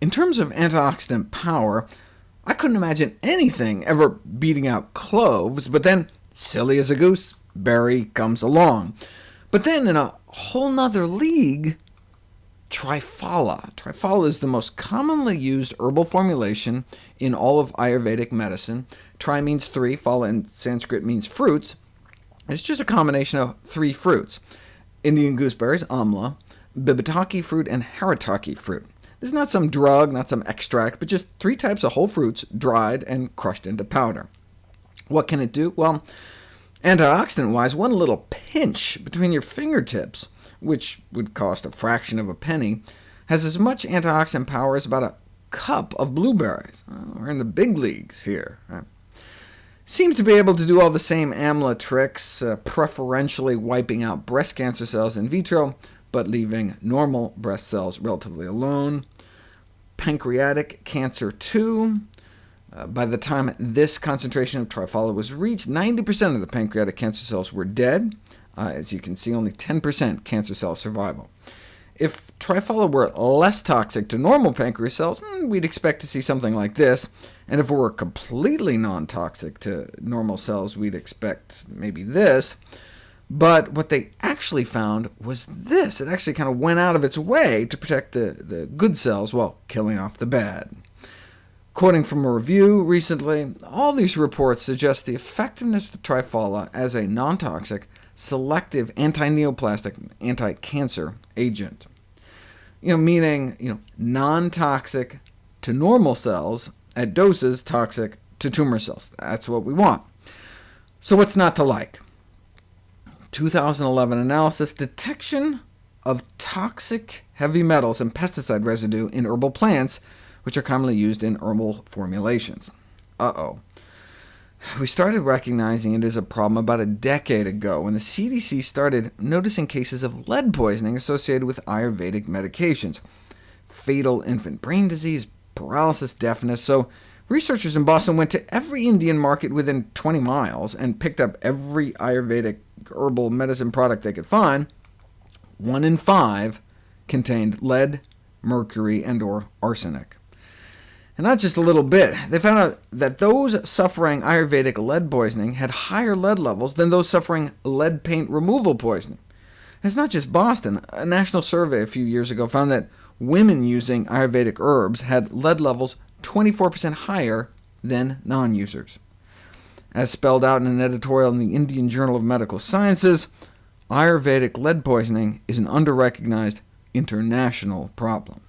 In terms of antioxidant power, I couldn't imagine anything ever beating out cloves, but then, silly as a goose, berry comes along. But then in a whole nother league, triphala. Triphala is the most commonly used herbal formulation in all of Ayurvedic medicine. Tri means three, phala in Sanskrit means fruits. It's just a combination of three fruits: Indian gooseberries, amla, bibataki fruit, and haritaki fruit. This is not some drug, not some extract, but just three types of whole fruits, dried and crushed into powder. What can it do? Well, antioxidant-wise, one little pinch between your fingertips, which would cost a fraction of a penny, has as much antioxidant power as about a cup of blueberries. We're in the big leagues here. Seems to be able to do all the same amla tricks, preferentially wiping out breast cancer cells in vitro, but leaving normal breast cells relatively alone. Pancreatic cancer too. By the time this concentration of triphala was reached, 90% of the pancreatic cancer cells were dead. As you can see, only 10% cancer cell survival. If triphala were less toxic to normal pancreas cells, we'd expect to see something like this, and if it were completely non-toxic to normal cells, we'd expect maybe this. But what they actually found was this. It actually kind of went out of its way to protect the good cells while killing off the bad. Quoting from a review recently, all these reports suggest the effectiveness of triphala as a non-toxic, selective anti-neoplastic, anti-cancer agent. Meaning non-toxic to normal cells at doses toxic to tumor cells. That's what we want. So what's not to like? 2011 analysis: detection of toxic heavy metals and pesticide residue in herbal plants, which are commonly used in herbal formulations. We started recognizing it as a problem about a decade ago, when the CDC started noticing cases of lead poisoning associated with Ayurvedic medications, fatal infant brain disease, paralysis, deafness. So researchers in Boston went to every Indian market within 20 miles and picked up every Ayurvedic herbal medicine product they could find. 1 in 5 contained lead, mercury, and/or arsenic. And not just a little bit. They found out that those suffering Ayurvedic lead poisoning had higher lead levels than those suffering lead paint removal poisoning. And it's not just Boston. A national survey a few years ago found that women using Ayurvedic herbs had lead levels 24% higher than non-users. As spelled out in an editorial in the Indian Journal of Medical Sciences, Ayurvedic lead poisoning is an under-recognized international problem.